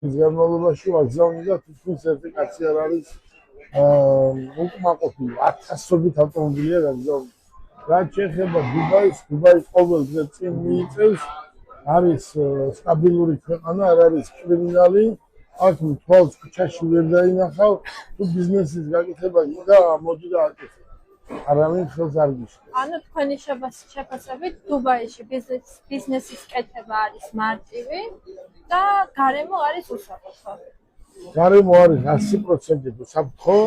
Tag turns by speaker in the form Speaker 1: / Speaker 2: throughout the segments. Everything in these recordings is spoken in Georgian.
Speaker 1: განმავლობაში ვაგზავნი და თითქმის ერთი კაცი არ არის უკმაყოფილი. 1000-ობით ავტომობილია გაგზავნილი. რაც შეეხება დუბაის, დუბაი ყოველ დღე წინ მიიწევს, არის სტაბილური ქვეყანა, არ არის კრიმინალი, აქ თვალს ქუჩაში ვერ დაინახავ, თუ ბიზნესის გაკეთება გინდა, მოდი და აკეთე. არავინ ხელს არ გიშლებს.
Speaker 2: ანუ თქვენი შეფასებით დუბაიში ბიზნესის კეთება არის მარტივი და გარემო არის უსაფრთხო.
Speaker 1: გარემო არის 100% უსაფრთხო,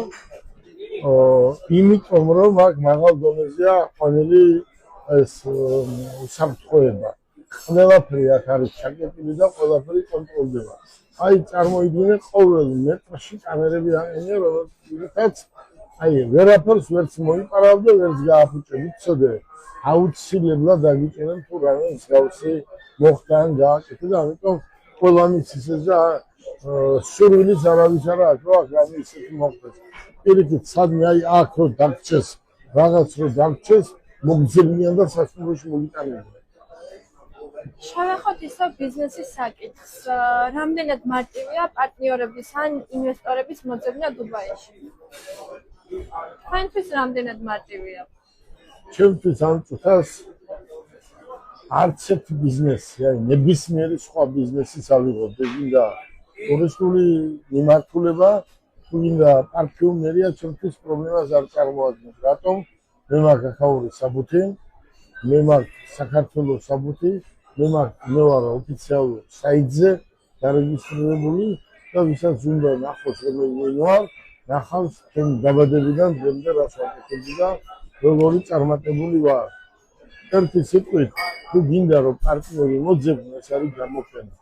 Speaker 1: იმიტომ რომ აქ მაღალ დონეზეა ყველი ეს უსაფრთხოება. ყველაფერი აქ არის ჩაკეტილი და ყველაფერი კონტროლდება. აი წარმოიდგინე ყოველ მეტრში კამერები აყენია, რომელთაც აი ვერაფერს ვერც მოიპარავ და ვერც გააფუჭებ. იცოდე, აუცილებლად დაგიჭერენ თუ რამე მსგავსი მოხდა ან გააკეთე და ამიტომ ყველა მის ეს და სურვილის არავის არ აქვს, რომ აქ რამე ისეთი მოხდეს. პირიქით, სადმე აი აქ რო დაგჭეს, რაღაც რო დაგჭეს, მოგძებნიან და სასტუმროში მოგიტანებიან.
Speaker 2: შევეხოთ ისევ ბიზნესის საკითხს. რამდენად მარტივია პარტნიორების ან ინვესტორების მოძებნა დუბაიში? თქვენთვის რამდენად მარტივია?
Speaker 1: ჩემთვის ამ წუთას არც ერთ ბიზნესი, აი ნებისმიერი სხვა ბიზნესის ავიღოთ, გინდა ტურისტული მიმართულება, თუ გინდა პარფიუმერია, ჩემთვის პრობლემას არ წარმოადგენს. რატომ? მე მაქვს ახაური საბუთი, მე მაქვს საქართველოს საბუთი, მე ვარ ოფიციალურ საიტზე დარეგისტრირებული და ვისაც უნდა ნახოს რომ ვარ, ნახავს ჩემ დაბადებიდან დღემდე რას ვაკეთებდი და როგორი წარმატებული ვარ. ერთი სიტყვით, თუ გინდა რომ პარტნიორი მოძებნო, ეს არის გამოფენა.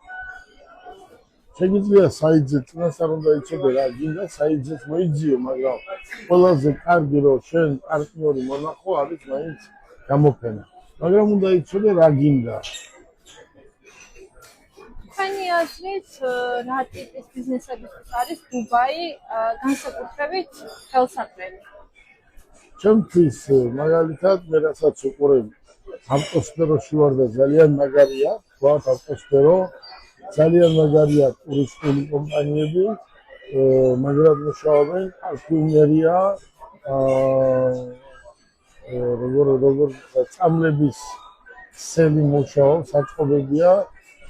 Speaker 1: შეგიძლია საიტზე წინას არ უნდა იცოდე რა გინდა, საიტზეც მოიძიო, მაგრამ ყველაზე კარგი რომ შენ პარტნიორი მონახო არის მაინც გამოფენა. მაგრამ უნდა იცოდე რა გინდა.
Speaker 2: თქვენი აზრით, რა ტიპის ბიზნესებისთვის არის დუბაი განსაკუთრებით ხელსაყრელი?
Speaker 1: ჩემთვის მაგალითად მე რასაც უყურებ ავტოსფეროში ვარ და ძალიან მაგარია, ვარ ავტოსფერო, ძალიან მაგარია ტურისტული კომპანიები, მაგრამ მუშაობენ პარფიუმერია, როგორ წამლების სელი მუშაობს, საწყობებია,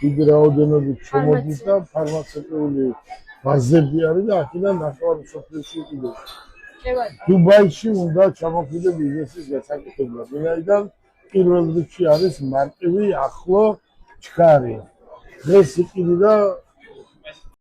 Speaker 1: დიდი რაოდენობით შემოდის და ფარმაცევტული ბაზები არის და აქედან ნახევარ მსოფლიოში იყიდება. დუბაიში უნდა ჩამოხვიდე ბიზნესის გასაკეთებლად, ვინაიდან პირველ რიგში არის მარტივი, ახლო, ჩქარი. დღეს იყიდი და